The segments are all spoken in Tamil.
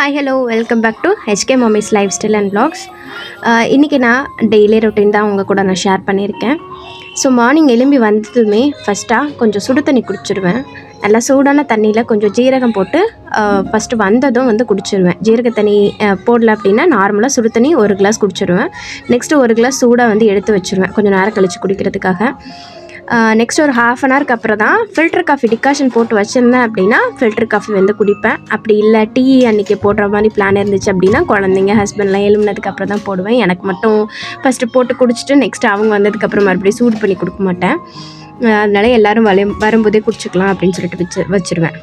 Hi hello welcome back to HK mummy's lifestyle and vlogs. இன்றைக்கி நான் டெய்லி ரொட்டீன் தான் உங்கள் கூட நான் ஷேர் பண்ணியிருக்கேன். ஸோ மார்னிங் எழும்பி வந்ததுமே ஃபஸ்ட்டாக கொஞ்சம் சுடு தண்ணி குடிச்சிடுவேன். நல்லா சூடான தண்ணியில் கொஞ்சம் ஜீரகம் போட்டு ஃபஸ்ட்டு வந்ததும் குடிச்சிடுவேன். ஜீரக தண்ணி போடல அப்படின்னா நார்மலாக சுடு தண்ணி ஒரு கிளாஸ் குடிச்சிடுவேன். நெக்ஸ்ட்டு ஒரு கிளாஸ் சூடாக எடுத்து வச்சுருவேன் கொஞ்சம் நேரம் கழித்து குடிக்கிறதுக்காக. நெக்ஸ்ட் ஒரு ஹாஃப் அன் ஹவருக்கு அப்புறம் தான் ஃபில்டர் காஃபி டிகாஷன் போட்டு வச்சுருந்தேன் அப்படின்னா ஃபில்டர் காஃபி குடிப்பேன். அப்படி இல்லை டீ அன்றைக்கி போடுற மாதிரி பிளான் இருந்துச்சு அப்படின்னா குழந்தைங்க ஹஸ்பண்ட்லாம் எழுமினதுக்கப்புறம் தான் போடுவேன். எனக்கு மட்டும் ஃபஸ்ட்டு போட்டு குடிச்சிட்டு நெக்ஸ்ட் அவங்க வந்ததுக்கப்புறம் மறுபடியும் சூடு பண்ணி கொடுக்க மாட்டேன். அதனால எல்லோரும் வரும்போதே குடிச்சிக்கலாம் அப்படின்னு சொல்லிட்டு வச்சுருவேன்.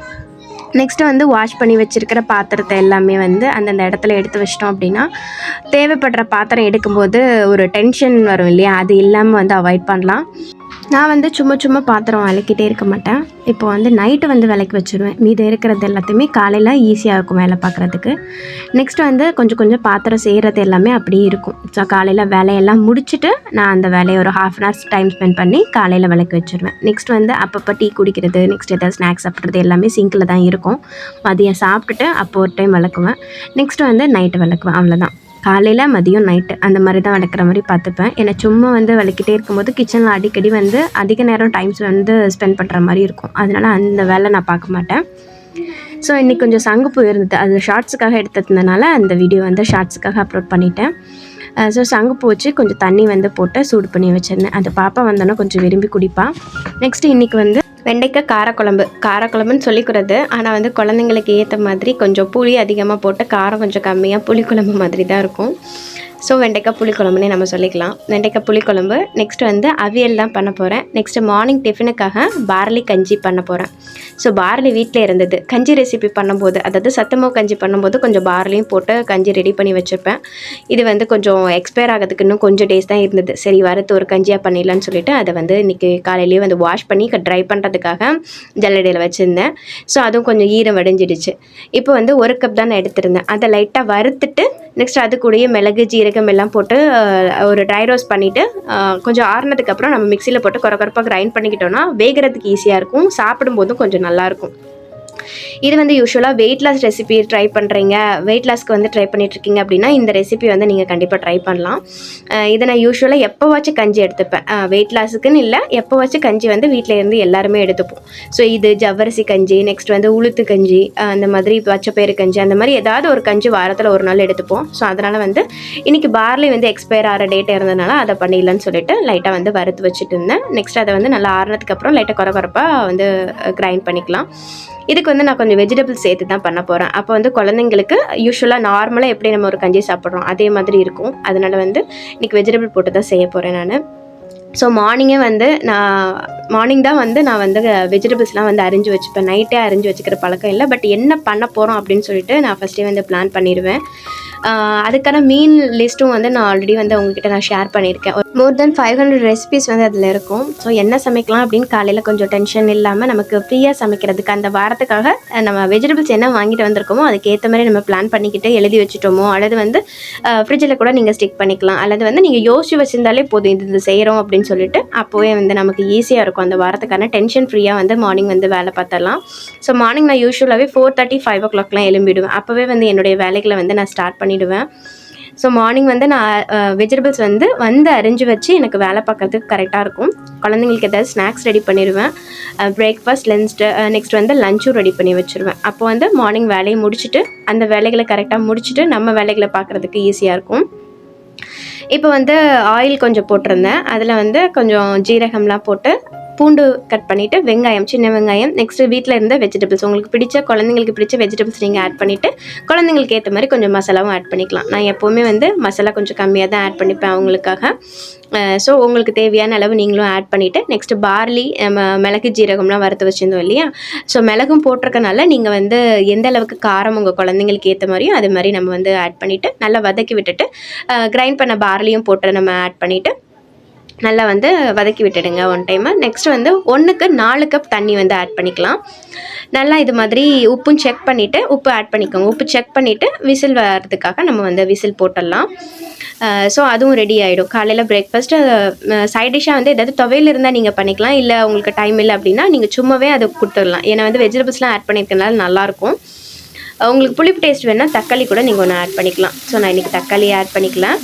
நெக்ஸ்ட்டு வாஷ் பண்ணி வச்சுருக்கிற பாத்திரத்தை எல்லாமே அந்தந்த இடத்துல எடுத்து வச்சிட்டோம் அப்படின்னா தேவைப்படுற பாத்திரம் எடுக்கும்போது ஒரு டென்ஷன் வரும் இல்லையா, அது இல்லாமல் அவாய்ட் பண்ணலாம். நான் சும்மா பாத்திரம் விளக்கிட்டே இருக்க மாட்டேன். இப்போ நைட்டு விளக்கி வச்சுருவேன். மீது இருக்கிறது எல்லாத்தையுமே காலையில் ஈஸியாக இருக்கும் வேலை பார்க்குறதுக்கு. நெக்ஸ்ட்டு கொஞ்சம் பாத்திரம் செய்கிறது எல்லாமே அப்படியே இருக்கும். ஸோ காலையில் வேலையெல்லாம் முடிச்சுட்டு நான் அந்த வேலையை ஒரு half an hours time spend பண்ணி காலையில் விளக்கி வச்சுருவேன். நெக்ஸ்ட் அப்பப்போ டீ குடிக்கிறது, நெக்ஸ்ட் ஏதாவது ஸ்நாக்ஸ் சாப்பிட்றது எல்லாமே சிங்கில் தான் இருக்கும். மதியம் சாப்பிட்டுட்டு அப்போ ஒரு டைம் விளக்குவேன். நெக்ஸ்ட்டு நைட்டு விளக்குவேன். அவ்வளோதான். காலையில் மதியம் நைட்டு அந்த மாதிரி தான் விளக்குற மாதிரி பார்த்துப்பேன். ஏன்னா சும்மா விளக்கிட்டே இருக்கும்போது கிச்சனில் அடிக்கடி அதிக நேரம் டைம்ஸ் ஸ்பெண்ட் பண்ணுற மாதிரி இருக்கும். அதனால் அந்த வேலை நான் பார்க்க மாட்டேன். ஸோ இன்றைக்கி கொஞ்சம் சங்குப்பூ இருந்தது, அது ஷார்ட்ஸுக்காக எடுத்ததுனால அந்த வீடியோ ஷார்ட்ஸுக்காக அப்லோட் பண்ணிட்டேன். ஸோ சங்குப்பூ வச்சு கொஞ்சம் தண்ணி போட்டு சூடு பண்ணி வச்சிருந்தேன். அந்த பாப்பா வந்தோன்னா கொஞ்சம் விரும்பி குடிப்பாள். நெக்ஸ்ட்டு இன்றைக்கி வெண்டைக்காய் காரக்குழம்புன்னு சொல்லிக்கிறது. ஆனால் குழந்தைங்களுக்கு ஏற்ற மாதிரி கொஞ்சம் புளி அதிகமாக போட்டு காரம் கொஞ்சம் கம்மியாக புளிக்குழம்பு மாதிரி தான் இருக்கும். ஸோ வெண்டைக்காய் புளிக்குழம்புனே நம்ம சொல்லிக்கலாம். வெண்டைக்காய் புளிக்குழம்பு. நெக்ஸ்ட்டு அவியல் தான் பண்ண போகிறேன். நெக்ஸ்ட்டு மார்னிங் டிஃபனுக்காக பார்லி கஞ்சி பண்ண போகிறேன். ஸோ பார்லி வீட்டில் இருந்தது. கஞ்சி ரெசிபி பண்ணும்போது, அதாவது சத்துமாவு கஞ்சி பண்ணும்போது கொஞ்சம் பார்லியும் போட்டு கஞ்சி ரெடி பண்ணி வச்சுருப்பேன். இது கொஞ்சம் எக்ஸ்பயர் ஆகிறதுக்கு இன்னும் கொஞ்சம் டேஸ் தான் இருந்தது. சரி வறுத்து ஒரு கஞ்சியாக பண்ணிடலான்னு சொல்லிட்டு அதை இன்றைக்கி காலையிலேயே வாஷ் பண்ணி ட்ரை பண்ணுறதுக்காக ஜல்லடையில் வச்சுருந்தேன். ஸோ அதுவும் கொஞ்சம் ஈரம் வடிஞ்சிடுச்சு. இப்போ 1 கப் தான் நான் எடுத்திருந்தேன். அதை லைட்டாக வறுத்துட்டு நெக்ஸ்ட் அது கூடயே மிளகு ஜீரகம் எல்லாம் போட்டு ஒரு ட்ரை ரோஸ்ட் பண்ணிவிட்டு கொஞ்சம் ஆறுனதுக்கப்புறம் நம்ம மிக்சியில் போட்டு கொரப்பாக கிரைண்ட் பண்ணிக்கிட்டோன்னா வேகிறதுக்கு ஈஸியாக இருக்கும். சாப்பிடும்போதும் கொஞ்சம் நல்லாயிருக்கும். இது யூஸ்வலாக வெயிட் லாஸ் ரெசிபி ட்ரை பண்ணுறீங்க, வெயிட் லாஸ்க்கு ட்ரை பண்ணிட்டுருக்கீங்க அப்படின்னா இந்த ரெசிபி நீங்கள் கண்டிப்பாக ட்ரை பண்ணலாம். இதை நான் யூஸ்வலாக எப்போவாச்சும் கஞ்சி எடுத்துப்பேன். வெயிட் லாஸுக்குன்னு இல்லை, எப்போவாச்சும் கஞ்சி வீட்டில் இருந்து எல்லாருமே எடுத்துப்போம். ஸோ இது ஜவ்வரிசி கஞ்சி, நெக்ஸ்ட் உளுத்து கஞ்சி, அந்த மாதிரி பச்சைப்பயிறு கஞ்சி, அந்த மாதிரி ஏதாவது ஒரு கஞ்சி வாரத்தில் ஒரு நாள் எடுத்துப்போம். ஸோ அதனால் இன்றைக்கி பார்லி எக்ஸ்பயர் ஆகிற டேட் இருந்ததுனால அதை பண்ணிடலான்னு சொல்லிட்டு லைட்டாக வறுத்து வச்சுட்டு இருந்தேன். நெக்ஸ்ட் அதை நல்லா ஆறுனதுக்கப்புறம் லைட்டாக கொரப்பாக கிரைண்ட் பண்ணிக்கலாம். இதுக்கு நான் கொஞ்சம் வெஜிடபிள்ஸ் சேர்த்து தான் பண்ண போகிறேன். அப்போ குழந்தைங்களுக்கு யூஸ்வலாக நார்மலாக எப்படி நம்ம ஒரு கஞ்சி சாப்பிட்றோம் அதே மாதிரி இருக்கும். அதனால் இன்றைக்கி வெஜிடபிள் போட்டு தான் செய்ய போகிறேன் நான். ஸோ மார்னிங்கே மார்னிங் தான் நான் வெஜிடபிள்ஸ்லாம் அரிஞ்சு வச்சுப்பேன். நைட்டே அரிஞ்சு வச்சுக்கிற பழக்கம் இல்லை. பட் என்ன பண்ண போகிறோம் அப்படின்னு சொல்லிட்டு நான் ஃபஸ்ட்டே பிளான் பண்ணிடுவேன். அதுக்கான மீன் லிஸ்ட்டும் நான் ஆல்ரெடி உங்ககிட்ட நான் ஷேர் பண்ணியிருக்கேன். மோர் தென் 500 ரெசிபிஸ் அதில் இருக்கும். ஸோ என்ன சமைக்கலாம் அப்படின்னு காலையில் கொஞ்சம் டென்ஷன் இல்லாமல் நமக்கு ஃப்ரீயாக சமைக்கிறதுக்கு அந்த வாரத்துக்காக நம்ம வெஜிடபிள்ஸ் என்ன வாங்கிட்டு வந்திருக்கோமோ அதுக்கேற்ற மாதிரி நம்ம பிளான் பண்ணிக்கிட்டு எழுதி வச்சுட்டோமோ, அல்லது ஃப்ரிட்ஜில் கூட நீங்கள் ஸ்டிக் பண்ணிக்கலாம், அல்லது நீங்கள் யோசிச்சு வச்சுருந்தாலே போதும் இது செய்கிறோம் அப்படின்னு சொல்லிட்டு அப்போவே நமக்கு ஈஸியாக இருக்கும். அந்த வாரத்துக்கான டென்ஷன் ஃப்ரீயாக மார்னிங் வேலை பார்த்தரலாம். ஸோ மார்னிங் நான் யூஸ்வலாகவே 4:30 5 o'clockலாம் எழும்பிடுவேன். அப்போவே என்னுடைய வேலைகளை நான் ஸ்டார்ட் பண்ணிவிடுவேன். ஸோ மார்னிங் நான் வெஜிடபிள்ஸ் அரிஞ்சு வச்சு எனக்கு வேலை பார்க்கறதுக்கு கரெக்டாக இருக்கும். குழந்தைங்களுக்கு ஏதாவது ஸ்நாக்ஸ் ரெடி பண்ணிடுவேன். பிரேக்ஃபாஸ்ட் நெக்ஸ்ட் லஞ்சும் ரெடி பண்ணி வச்சுருவேன். அப்போ மார்னிங் வேலையை முடிச்சுட்டு அந்த வேலைகளை கரெக்டாக முடிச்சுட்டு நம்ம வேலைகளை பார்க்குறதுக்கு ஈஸியாக இருக்கும். இப்போ ஆயில் கொஞ்சம் போட்டிருந்தேன். அதில் கொஞ்சம் ஜீரகம்லாம் போட்டு பூண்டு கட் பண்ணிவிட்டு வெங்காயம், சின்ன வெங்காயம், நெக்ஸ்ட்டு வீட்டில் இருந்த வெஜிடபிள்ஸ் உங்களுக்கு குழந்தைங்களுக்கு பிடிச்ச வெஜிடபிள்ஸ் நீங்கள் ஆட் பண்ணிவிட்டு குழந்தைங்களுக்கு ஏற்ற மாதிரி கொஞ்சம் மசாலாவும் ஆட் பண்ணிக்கலாம். நான் எப்போவுமே மசாலா கொஞ்சம் கம்மியாக தான் ஆட் பண்ணிப்பேன் அவங்களுக்காக. ஸோ உங்களுக்கு தேவையான அளவு நீங்களும் ஆட் பண்ணிவிட்டு நெக்ஸ்ட்டு பார்லி, மிளகு ஜீரகம்லாம் வறுத்து வச்சுருந்தோம் இல்லையா, ஸோ மிளகும் போட்டிருக்கனால நீங்கள் எந்த அளவுக்கு காரம் உங்கள் குழந்தைங்களுக்கு ஏற்ற மாதிரியும் அது மாதிரி நம்ம ஆட் பண்ணிவிட்டு நல்லா வதக்கி விட்டுட்டு கிரைண்ட் பண்ண பார்லியும் போட்டு நம்ம ஆட் பண்ணிவிட்டு நல்லா வதக்கி விட்டுடுங்க ஒன் டைமு. நெக்ஸ்ட் 1க்கு 4 கப் தண்ணி ஆட் பண்ணிக்கலாம். நல்லா இது மாதிரி உப்பும் செக் பண்ணிவிட்டு உப்பு ஆட் பண்ணிக்கோங்க. உப்பு செக் பண்ணிவிட்டு விசில் வர்றதுக்காக நம்ம விசில் போட்டுடலாம். ஸோ அதுவும் ரெடி ஆகிடும். காலையில் பிரேக்ஃபாஸ்ட்டு சைட் டிஷ்ஷாக ஏதாவது துவையல் இருந்தால் நீங்கள் பண்ணிக்கலாம். இல்லை உங்களுக்கு டைம் இல்லை அப்படின்னா நீங்கள் சும்மாவே அதை கொடுத்துடலாம். ஏன்னா வெஜிடபிள்ஸ்லாம் ஆட் பண்ணியிருக்கனால நல்லாயிருக்கும். உங்களுக்கு புளிப்பு டேஸ்ட் வேணால் தக்காளி கூட நீங்கள் ஒன்று ஆட் பண்ணிக்கலாம். ஸோ நான் இன்றைக்கி தக்காளி ஆட் பண்ணிக்கலாம்.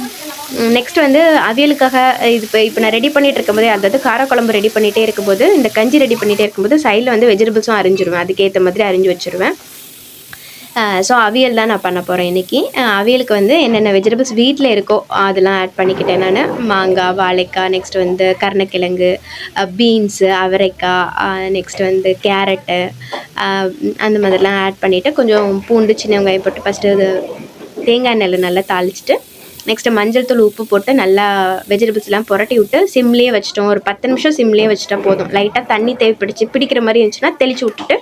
நெக்ஸ்ட் வந்து அவியலுக்காக இப்போ நான் ரெடி பண்ணிகிட்டு இருக்கும்போதே, அதாவது காரக்குழம்பு ரெடி பண்ணிகிட்டே இருக்கும்போது, இந்த கஞ்சி ரெடி பண்ணிகிட்டே இருக்கும்போது சைடில் வந்து வெஜிடபிள்ஸும் அரிஞ்சிருவேன். அதுக்கேற்ற மாதிரி அரிஞ்சு வச்சுருவேன். ஸோ அவியல் தான் நான் பண்ண போகிறேன் இன்றைக்கி. அவியலுக்கு வந்து என்னென்ன வெஜிடபிள்ஸ் வீட்டில் இருக்கோ அதெல்லாம் ஆட் பண்ணிக்கிட்டேன் நான். மாங்காய், வாழைக்காய், நெக்ஸ்ட் வந்து கருணக்கிழங்கு, பீன்ஸு, அவரைக்காய், நெக்ஸ்ட் வந்து கேரட்டு, அந்த மாதிரிலாம் ஆட் பண்ணிவிட்டு கொஞ்சம் பூண்டு, சின்ன வெங்காயம் போட்டு ஃபஸ்ட்டு தேங்காய் எண்ணெயில் நல்லா தாளிச்சிட்டு, நெக்ஸ்ட்டு மஞ்சள் தூள், உப்பு போட்டு நல்லா வெஜிடபிள்ஸ்லாம் புரட்டி விட்டு சிம்லேயே வச்சிட்டோம். ஒரு 10 நிமிஷம் சிம்லேயே வச்சுட்டா போதும். லைட்டாக தண்ணி பிடிக்கிற மாதிரி இருந்துச்சுன்னா தெளித்து விட்டுட்டு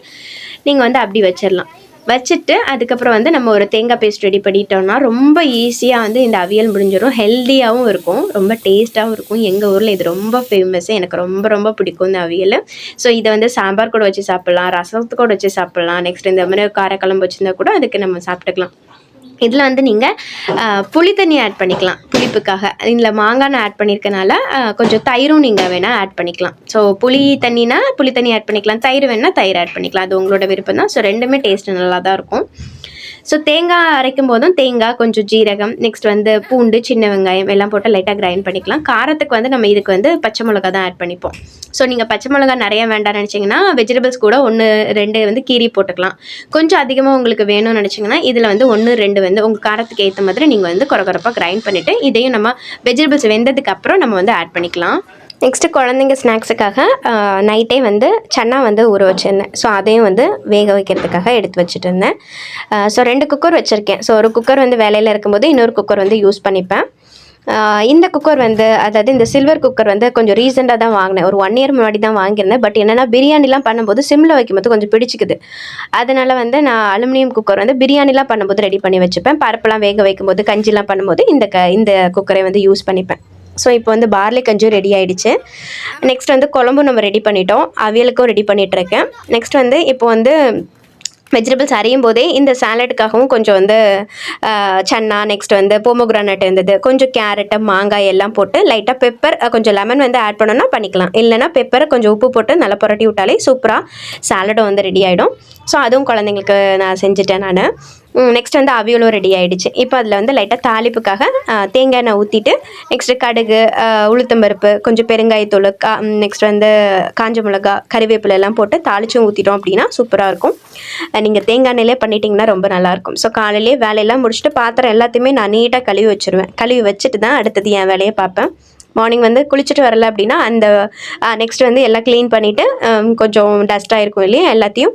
நீங்கள் வந்து அப்படி வச்சிடலாம். வச்சுட்டு அதுக்கப்புறம் வந்து நம்ம ஒரு தேங்காய் பேஸ்ட் ரெடி பண்ணிட்டோம்னா ரொம்ப ஈஸியாக வந்து இந்த அவியல் முடிஞ்சிடும். ஹெல்த்தியாகவும் இருக்கும், ரொம்ப டேஸ்ட்டாகவும் இருக்கும். எங்கள் ஊரில் இது ரொம்ப ஃபேமஸ்ஸு. எனக்கு ரொம்ப ரொம்ப பிடிக்கும் இந்த அவியல். ஸோ இதை வந்து சாம்பார் கூட வச்சு சாப்பிட்லாம், ரசத்து கூட வச்சு சாப்பிட்லாம். நெக்ஸ்ட் இந்த மாதிரி காரக்குழம்பு வச்சுருந்தா கூட அதுக்கு நம்ம சாப்பிட்டுக்கலாம். இதில் வந்து நீங்கள் புளி தண்ணி ஆட் பண்ணிக்கலாம் புளிப்புக்காக. இதில் மாங்காய் நான் ஆட் பண்ணியிருக்கனால கொஞ்சம் தயிரும் நீங்கள் வேணால் ஆட் பண்ணிக்கலாம். ஸோ புளி தண்ணினா புளி தண்ணி ஆட் பண்ணிக்கலாம், தயிர் வேணால் தயிர் ஆட் பண்ணிக்கலாம். அது உங்களோட விருப்பம் தான். ஸோ ரெண்டுமே டேஸ்ட்டு நல்லா தான் இருக்கும். ஸோ தேங்காய் அரைக்கும் போதும் தேங்காய், கொஞ்சம் ஜீரகம், நெக்ஸ்ட் வந்து பூண்டு, சின்ன வெங்காயம் எல்லாம் போட்டு லைட்டாக கிரைண்ட் பண்ணிக்கலாம். காரத்துக்கு வந்து நம்ம இதுக்கு வந்து பச்சை மிளகா தான் ஆட் பண்ணிப்போம். ஸோ நீங்கள் பச்சை மிளகா நிறைய வேண்டாம்னு நினச்சிங்கன்னா வெஜிடபிள்ஸ் கூட 1, 2 வந்து கீரி போட்டுக்கலாம். கொஞ்சம் அதிகமாக உங்களுக்கு வேணும்னு நினச்சிங்கன்னா இதில் வந்து 1, 2 வந்து உங்கள் காரத்துக்கு ஏற்ற மாதிரி நீங்கள் வந்து கொரகொரப்பாக கிரைண்ட் பண்ணிவிட்டு இதையும் நம்ம வெஜிடபிள்ஸ் வெந்ததுக்கு அப்புறம் நம்ம வந்து ஆட் பண்ணிக்கலாம். நெக்ஸ்ட்டு குழந்தைங்க ஸ்நாக்ஸுக்காக நைட்டே வந்து சன்னா வந்து ஊற வச்சுருந்தேன். ஸோ அதையும் வந்து வேக வைக்கிறதுக்காக எடுத்து வச்சுட்டு இருந்தேன். ஸோ 2 குக்கர் வச்சுருக்கேன். ஸோ ஒரு குக்கர் வந்து வேலையில் இருக்கும்போது இன்னொரு குக்கர் வந்து யூஸ் பண்ணிப்பேன். இந்த குக்கர் வந்து, அதாவது இந்த சில்வர் குக்கர் வந்து கொஞ்சம் ரீசெண்டாக தான் வாங்கினேன். ஒரு 1 இயர் முன்னாடி தான் வாங்கியிருந்தேன். பட் என்னென்னா பிரியாணிலாம் பண்ணும்போது சிம்மில் வைக்கும்போது கொஞ்சம் பிடிச்சிக்குது. அதனால் வந்து நான் அலுமினியம் குக்கர் வந்து பிரியாணிலாம் பண்ணும்போது ரெடி பண்ணி வச்சுப்பேன். பருப்புலாம் வேக வைக்கும்போது, கஞ்சிலாம் பண்ணும்போது இந்த குக்கரை வந்து யூஸ் பண்ணிப்பேன். ஸோ இப்போ வந்து பார்லி கஞ்சும் ரெடி ஆகிடுச்சு. நெக்ஸ்ட் வந்து குழம்பும் நம்ம ரெடி பண்ணிட்டோம். அவியலுக்கும் ரெடி பண்ணிகிட்ருக்கேன். நெக்ஸ்ட் வந்து இப்போ வந்து வெஜிடபிள்ஸ் அரியும் போதே இந்த சாலடுக்காகவும் கொஞ்சம் வந்து சன்னா, நெக்ஸ்ட் வந்து போமோகிரானட் இருந்தது, கொஞ்சம் கேரட்டு, மாங்காய் எல்லாம் போட்டு லைட்டாக பெப்பர், கொஞ்சம் லெமன் வந்து ஆட் பண்ணோன்னா பண்ணிக்கலாம். இல்லைனா பெப்பரை கொஞ்சம் உப்பு போட்டு நல்லா புரட்டி விட்டாலே சூப்பராக சாலடும் வந்து ரெடி ஆகிடும். ஸோ அதுவும் குழந்தைங்களுக்கு நான் செஞ்சுட்டேன் நான். நெக்ஸ்ட் வந்து அவியலும் ரெடி ஆகிடுச்சு. இப்போ அதில் வந்து லைட்டாக தாளிப்புக்காக தேங்காய் எண்ணெய் ஊற்றிட்டு நெக்ஸ்ட்டு கடுகு, உளுத்தம்பருப்பு, கொஞ்சம் பெருங்காயத்தூள், நெக்ஸ்ட் வந்து காஞ்ச மிளகா, கறிவேப்பிலை எல்லாம் போட்டு தாளிச்சும் ஊற்றிட்டோம் அப்படின்னா சூப்பராக இருக்கும். நீங்கள் தேங்காய் எண்ணெயிலே பண்ணிட்டீங்கன்னா ரொம்ப நல்லாயிருக்கும். ஸோ காலையிலேயே வேலையெல்லாம் முடிச்சுட்டு பாத்திரம் எல்லாத்தையுமே நான் நீட்டாக கழுவி வச்சுருவேன். கழுவி வச்சுட்டு தான் அடுத்தது என் வேலையை பார்ப்பேன். மார்னிங் வந்து குளிச்சுட்டு வரல அப்படின்னா அந்த நெக்ஸ்ட் வந்து எல்லாம் க்ளீன் பண்ணிவிட்டு கொஞ்சம் டஸ்ட்டாக இருக்கும் இல்லையா, எல்லாத்தையும்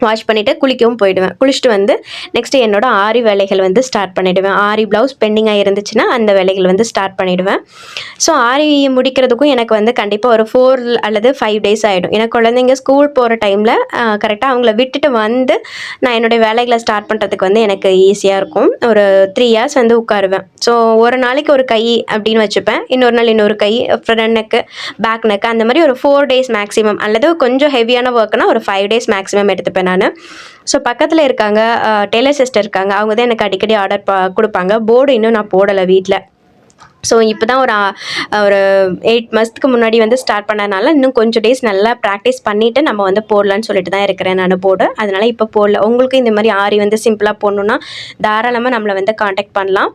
வாஷ் பண்ணிவிட்டு குளிக்கவும் போயிடுவேன். குளிச்சுட்டு வந்து நெக்ஸ்ட்டு என்னோடய ஆரி வேலைகள் வந்து ஸ்டார்ட் பண்ணிவிடுவேன். ஆரி ப்ளவுஸ் பெண்டிங்காக இருந்துச்சுன்னா அந்த வேலைகள் வந்து ஸ்டார்ட் பண்ணிவிடுவேன். ஸோ ஆரி முடிக்கிறதுக்கும் எனக்கு வந்து கண்டிப்பாக ஒரு 4 அல்லது 5 டேஸ் ஆகிடும். ஏன்னா குழந்தைங்க ஸ்கூல் போகிற டைமில் கரெக்டாக அவங்கள விட்டுட்டு வந்து நான் என்னுடைய வேலைகளை ஸ்டார்ட் பண்ணுறதுக்கு வந்து எனக்கு ஈஸியாக இருக்கும். ஒரு 3 இயர்ஸ் வந்து உட்காருவேன். ஸோ ஒரு நாளைக்கு ஒரு கை அப்படின்னு வச்சுப்பேன், இன்னொரு நாள் இன்னொரு கை, ஃப்ரண்ட் நெக்கு, பேக் நெக்கு, அந்த மாதிரி ஒரு 4 டேஸ் மேக்ஸிமம், அல்லது கொஞ்சம் ஹெவியான ஒர்க்குனா ஒரு 5 டேஸ் மேக்ஸிமம் எடுத்துப்பேன் நான். ஸோ பக்கத்தில் இருக்காங்க, டெய்லர் சிஸ்டர் இருக்காங்க, அவங்க தான் எனக்கு அடிக்கடி ஆர்டர் கொடுப்பாங்க. போர்டு இன்னும் நான் போடலை வீட்டில். ஸோ இப்போ தான் ஒரு 8 மந்த்ஸ்க்கு முன்னாடி வந்து ஸ்டார்ட் பண்ணதுனால இன்னும் கொஞ்சம் டேஸ் நல்லா ப்ராக்டிஸ் பண்ணிவிட்டு நம்ம வந்து போடலான்னு சொல்லிட்டு தான் இருக்கிறேன் நான் போர்டு. அதனால் இப்போ போடல. உங்களுக்கு இந்த மாதிரி ஆரி வந்து சிம்பிளாக போடணுன்னா தாராளமாக நம்மளை வந்து காண்டாக்ட் பண்ணலாம்.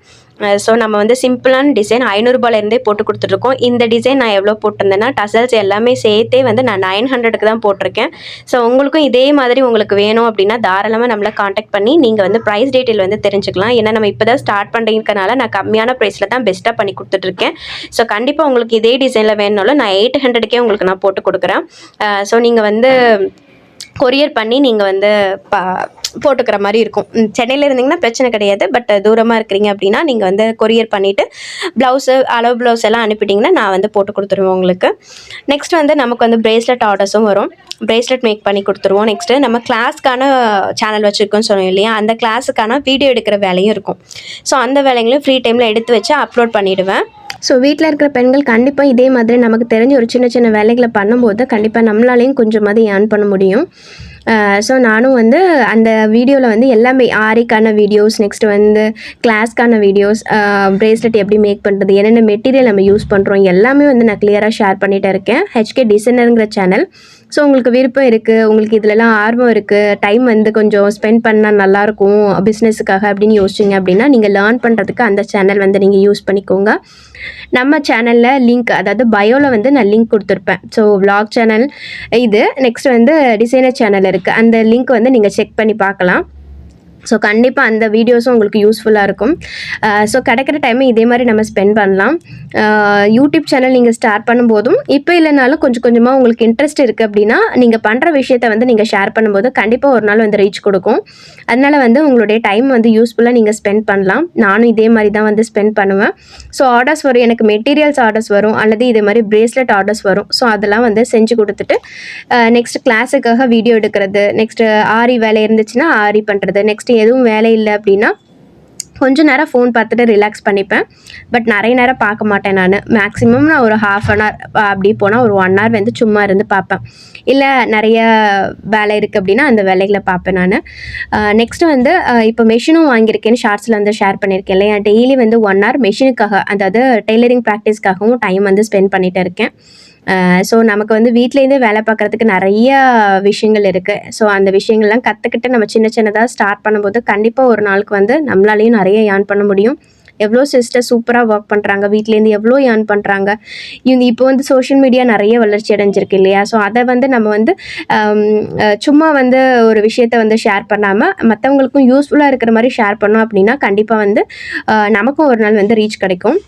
ஸோ நம்ம வந்து சிம்பிளான டிசைன் 500 ரூபாயிலேருந்தே போட்டு கொடுத்துட்ருக்கோம். இந்த டிசைன் நான் எவ்வளோ போட்டிருந்தேன்னா டசல்ஸ் எல்லாமே சேர்த்தே வந்து நான் 900க்கு தான் போட்டிருக்கேன். ஸோ உங்களுக்கும் இதே மாதிரி உங்களுக்கு வேணும் அப்படின்னா தாராளமாக நம்மளை காண்டாக்ட் பண்ணி நீங்கள் வந்து ப்ரைஸ் டீட்டெயில் வந்து தெரிஞ்சுக்கலாம். ஏன்னா நம்ம இப்போ தான் ஸ்டார்ட் பண்ணுறதுனால நான் கம்மியான ப்ரைஸில் தான் பெஸ்ட்டாக பண்ணி கொடுத்துட்ருக்கேன். ஸோ கண்டிப்பாக உங்களுக்கு இதே டிசைனில் வேணுனாலும் நான் 800க்கே உங்களுக்கு நான் போட்டு கொடுக்குறேன். ஸோ நீங்கள் வந்து கொரியர் பண்ணி நீங்கள் வந்து போட்டுக்கிற மாதிரி இருக்கும். சென்னையில் இருந்தீங்கன்னா பிரச்சனை கிடையாது. பட் தூரமாக இருக்கிறீங்க அப்படின்னா நீங்கள் வந்து கொரியர் பண்ணிவிட்டு ப்ளவுஸு, அளவு ப்ளவுஸ் எல்லாம் அனுப்பிட்டிங்கன்னா நான் வந்து போட்டு கொடுத்துருவேன் உங்களுக்கு. நெக்ஸ்ட் வந்து நமக்கு வந்து ப்ரேஸ்லெட் ஆர்டர்ஸும் வரும். ப்ரேஸ்லெட் மேக் பண்ணி கொடுத்துருவோம். நெக்ஸ்ட்டு நம்ம கிளாஸ்க்கான சேனல் வச்சுருக்கோன்னு சொன்னோம் இல்லையா, அந்த கிளாஸுக்கான வீடியோ எடுக்கிற வேலையும் இருக்கும். ஸோ அந்த வேலைகளையும் ஃப்ரீ டைமில் எடுத்து வச்சு அப்லோட் பண்ணிவிடுவேன். ஸோ வீட்டில் இருக்கிற பெண்கள் கண்டிப்பாக இதே மாதிரி நமக்கு தெரிஞ்ச ஒரு சின்ன சின்ன வேலைகளை பண்ணும்போது கண்டிப்பாக நம்மளாலையும் கொஞ்சமாவது ஏர்ன் பண்ண முடியும். ஸோ நானும் வந்து அந்த வீடியோவில் வந்து எல்லாமே ஆரிக்கான வீடியோஸ், நெக்ஸ்ட் வந்து கிளாஸ்க்கான வீடியோஸ், பிரேஸ்லெட் எப்படி மேக் பண்ணுறது, என்னென்ன மெட்டீரியல் நம்ம யூஸ் பண்ணுறோம் எல்லாமே வந்து நான் கிளியராக ஷேர் பண்ணிகிட்டு இருக்கேன். H K டிசைனருங்கிற channel. ஸோ உங்களுக்கு விருப்பம் இருக்குது, உங்களுக்கு இதிலலாம் ஆர்வம் இருக்குது, டைம் வந்து கொஞ்சம் ஸ்பெண்ட் பண்ணால் நல்லாயிருக்கும் பிஸ்னஸுக்காக அப்படின்னு யோசிச்சிங்க அப்படின்னா நீங்கள் லேர்ன் பண்ணுறதுக்கு அந்த சேனல் வந்து நீங்கள் யூஸ் பண்ணிக்கோங்க. நம்ம சேனலில் லிங்க், அதாவது பயோவில் வந்து நான் லிங்க் கொடுத்துருப்பேன். ஸோ விளாக் சேனல் இது, நெக்ஸ்ட் வந்து டிசைனர் சேனல் இருக்குது, அந்த லிங்க் வந்து நீங்கள் செக் பண்ணி பார்க்கலாம். ஸோ கண்டிப்பாக அந்த வீடியோஸும் உங்களுக்கு யூஸ்ஃபுல்லாக இருக்கும். ஸோ கிடைக்கிற டைமை இதே மாதிரி நம்ம ஸ்பெண்ட் பண்ணலாம். யூடியூப் சேனல் நீங்கள் ஸ்டார்ட் பண்ணும்போதும் இப்போ இல்லைனாலும் கொஞ்சம் கொஞ்சமாக உங்களுக்கு இன்ட்ரெஸ்ட் இருக்குது அப்படின்னா நீங்கள் பண்ணுற விஷயத்தை வந்து நீங்கள் ஷேர் பண்ணும்போது கண்டிப்பாக ஒரு நாள் வந்து ரீச் கொடுக்கும். அதனால் வந்து உங்களுடைய டைம் வந்து யூஸ்ஃபுல்லாக நீங்கள் ஸ்பெண்ட் பண்ணலாம். நானும் இதே மாதிரி தான் வந்து ஸ்பெண்ட் பண்ணுவேன். ஸோ ஆர்டர்ஸ் வரும், எனக்கு மெட்டீரியல்ஸ் ஆர்டர்ஸ் வரும், அல்லது இதே மாதிரி பிரேஸ்லெட் ஆர்டர்ஸ் வரும். ஸோ அதெல்லாம் வந்து செஞ்சு கொடுத்துட்டு நெக்ஸ்ட் கிளாஸுக்காக வீடியோ எடுக்கிறது, நெக்ஸ்ட்டு ஆரி வேலை இருந்துச்சுன்னா ஆரி பண்ணுறது, நெக்ஸ்ட் எதுவும் வேலை இல்லை அப்படின்னா கொஞ்சம் நேரம் ஃபோன் பார்த்துட்டு ரிலாக்ஸ் பண்ணிப்பேன். பட் நிறைய நேரம் பார்க்க மாட்டேன் நான். மேக்ஸிமம் நான் ஒரு 1/2 hour அப்படி போனால் ஒரு 1 hour வந்து சும்மா இருந்து பார்ப்பேன். இல்லை நிறைய வேலை இருக்குது அப்படின்னா அந்த வேலைகளை பார்ப்பேன் நான். நெக்ஸ்ட்டு வந்து இப்போ மெஷினும் வாங்கியிருக்கேன்னு ஷார்ட்ஸில் வந்து ஷேர் பண்ணியிருக்கேன் இல்லையா. டெய்லி வந்து 1 hour மெஷினுக்காக, அதாவது டெய்லரிங் ப்ராக்டிஸ்க்காகவும் டைம் வந்து ஸ்பெண்ட் பண்ணிகிட்டு இருக்கேன். ஸோ நமக்கு வந்து வீட்டிலேருந்தே வேலை பார்க்குறதுக்கு நிறைய விஷயங்கள் இருக்குது. ஸோ அந்த விஷயங்கள்லாம் கற்றுக்கிட்டு நம்ம சின்ன சின்னதாக ஸ்டார்ட் பண்ணும்போது கண்டிப்பாக ஒரு நாளுக்கு வந்து நம்மளாலேயும் நிறைய ஏர்ன் பண்ண முடியும். எவ்வளோ சிஸ்டர் சூப்பராக ஒர்க் பண்ணுறாங்க, வீட்டிலேருந்து எவ்வளோ ஏர்ன் பண்ணுறாங்க. இப்போ வந்து சோஷியல் மீடியா நிறைய வளர்ச்சி அடைஞ்சிருக்கு இல்லையா. ஸோ அதை வந்து நம்ம வந்து சும்மா வந்து ஒரு விஷயத்தை வந்து ஷேர் பண்ணாமல் மற்றவங்களுக்கும் யூஸ்ஃபுல்லாக இருக்கிற மாதிரி ஷேர் பண்ணோம் அப்படின்னா கண்டிப்பாக வந்து நமக்கும் ஒரு நாள் வந்து ரீச் கிடைக்கும்.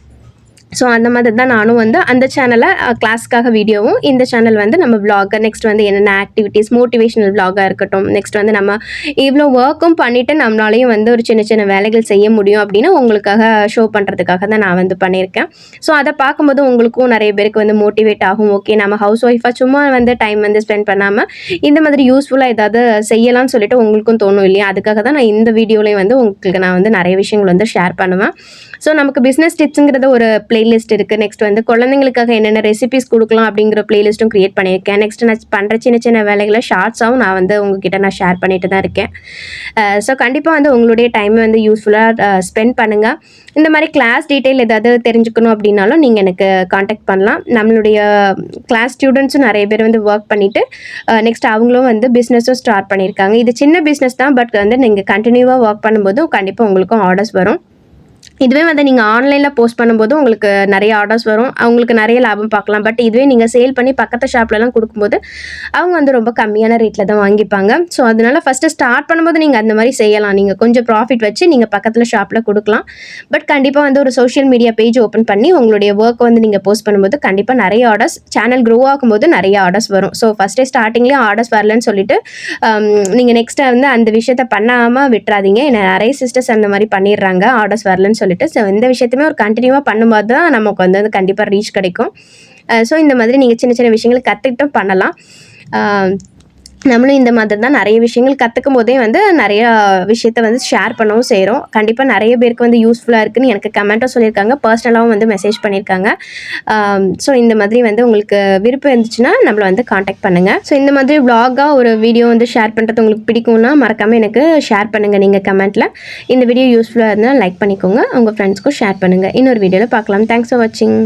ஸோ அந்த மாதிரி தான் நானும் வந்து அந்த சேனலை கிளாஸ்க்காக வீடியோவும், இந்த சேனல் வந்து நம்ம விளாக், நெக்ஸ்ட் வந்து என்னென்ன ஆக்டிவிட்டீஸ், மோட்டிவேஷனல் விளாகாக இருக்கட்டும், நெக்ஸ்ட் வந்து நம்ம இவ்வளோ ஒர்க்கும் பண்ணிவிட்டு நம்மளாலையும் வந்து ஒரு சின்ன சின்ன வேலைகள் செய்ய முடியும் அப்படின்னு உங்களுக்காக ஷோ பண்ணுறதுக்காக தான் நான் வந்து பண்ணியிருக்கேன். ஸோ அதை பார்க்கும்போது உங்களுக்கும் நிறைய பேருக்கு வந்து மோட்டிவேட் ஆகும். ஓகே, நம்ம ஹவுஸ் ஒய்ஃபாக சும்மா வந்து டைம் வந்து ஸ்பெண்ட் பண்ணாமல் இந்த மாதிரி யூஸ்ஃபுல்லாக ஏதாவது செய்யலாம்னு சொல்லிட்டு உங்களுக்கும் தோணும் இல்லையா. அதுக்காக தான் நான் இந்த வீடியோலையும் வந்து உங்களுக்கு நான் வந்து நிறைய விஷயங்கள் வந்து ஷேர் பண்ணுவேன். ஸோ நமக்கு பிஸ்னஸ் டிப்ஸுங்கிறது ஒரு பிளேலிஸ்ட் இருக்குது. நெக்ஸ்ட் வந்து குழந்தைங்களுக்காக என்னென்ன ரெசிபிஸ் கொடுக்கலாம் அப்படிங்கிற பிளேலிஸ்ட்டும் க்ரியேட் பண்ணியிருக்கேன். நெக்ஸ்ட் நான் பண்ணுற சின்ன சின்ன வேலைகளை ஷார்ட்ஸாகவும் நான் வந்து உங்ககிட்ட நான் ஷேர் பண்ணிட்டு தான் இருக்கேன். ஸோ கண்டிப்பாக வந்து உங்களுடைய டைமை வந்து யூஸ்ஃபுல்லாக ஸ்பெண்ட் பண்ணுங்கள். இந்த மாதிரி கிளாஸ் டீட்டெயில் ஏதாவது தெரிஞ்சுக்கணும் அப்படின்னாலும் நீங்கள் எனக்கு காண்டாக்ட் பண்ணலாம். நம்மளுடைய கிளாஸ் ஸ்டூடெண்ட்ஸும் நிறைய பேர் வந்து ஒர்க் பண்ணிவிட்டு நெக்ஸ்ட் அவங்களும் வந்து பிஸ்னஸும் ஸ்டார்ட் பண்ணியிருக்காங்க. இது சின்ன பிஸ்னஸ் தான், பட் வந்து நீங்கள் கண்டினியூவாக ஒர்க் பண்ணும்போது கண்டிப்பாக உங்களுக்கும் ஆர்டர்ஸ் வரும். இதுவே வந்து நீங்கள் ஆன்லைனில் போஸ்ட் பண்ணும்போது உங்களுக்கு நிறைய ஆர்டர்ஸ் வரும், அவங்களுக்கு நிறைய லாபம் பார்க்கலாம். பட் இதுவே நீங்கள் சேல் பண்ணி பக்கத்து ஷாப்லலாம் கொடுக்கும்போது அவங்க வந்து ரொம்ப கம்மியான ரேட்டில் தான் வாங்கிப்பாங்க. ஸோ அதனால் ஃபஸ்ட்டு ஸ்டார்ட் பண்ணும்போது நீங்கள் அந்த மாதிரி செய்யலாம். நீங்கள் கொஞ்சம் ப்ராஃபிட் வச்சு நீங்கள் பக்கத்தில் ஷாப்பில் கொடுக்கலாம். பட் கண்டிப்பாக வந்து ஒரு சோஷியல் மீடியா பேஜ் ஓப்பன் பண்ணி உங்களுடைய ஒர்க் வந்து நீங்கள் போஸ்ட் பண்ணும்போது கண்டிப்பாக நிறைய ஆர்டர்ஸ், சேனல் க்ரோ ஆகும்போது நிறைய ஆர்டர்ஸ் வரும். ஸோ ஃபஸ்ட்டே ஸ்டார்டிங்லேயே ஆர்டர்ஸ் வரலன்னு சொல்லிட்டு நீங்கள் நெக்ஸ்ட்டு வந்து அந்த விஷயத்தை பண்ணாமல் விட்டுறாதீங்க. நிறைய சிஸ்டர்ஸ் அந்த மாதிரி பண்ணிடுறாங்க ஆர்டர்ஸ் வரலன்னு சொல்லிட்டு. ஸோ இந்த விஷயத்தையுமே ஒரு கண்டினியூவாக பண்ணும்போது தான் நமக்கு வந்து கண்டிப்பாக ரீச் கிடைக்கும். ஸோ இந்த மாதிரி நீங்கள் சின்ன சின்ன விஷயங்கள் கற்றுக்கிட்டும் பண்ணலாம். நம்மளும் இந்த மாதிரி தான் நிறைய விஷயங்கள் கற்றுக்கும் போதே வந்து நிறையா விஷயத்த வந்து ஷேர் பண்ணவும் செய்கிறோம். கண்டிப்பாக நிறைய பேருக்கு வந்து யூஸ்ஃபுல்லாக இருக்குதுன்னு எனக்கு கமெண்ட்டும் சொல்லியிருக்காங்க, பர்சனலாகவும் வந்து மெசேஜ் பண்ணியிருக்காங்க. ஸோ இந்த மாதிரி வந்து உங்களுக்கு விருப்பம் இருந்துச்சுன்னா நம்மளை வந்து காண்டாக்ட் பண்ணுங்கள். ஸோ இந்த மாதிரி விளாகாக ஒரு வீடியோ வந்து ஷேர் பண்ணுறது உங்களுக்கு பிடிக்கும்னா மறக்காமல் எனக்கு ஷேர் பண்ணுங்கள் நீங்கள் கமெண்ட்டில். இந்த வீடியோ யூஸ்ஃபுல்லாக இருந்தால் லைக் பண்ணிக்கோங்க, உங்கள் ஃப்ரெண்ட்ஸ்க்கும் ஷேர் பண்ணுங்கள். இன்னொரு வீடியோவில் பார்க்கலாம். தேங்க்ஸ் ஃபார் வாட்சிங்.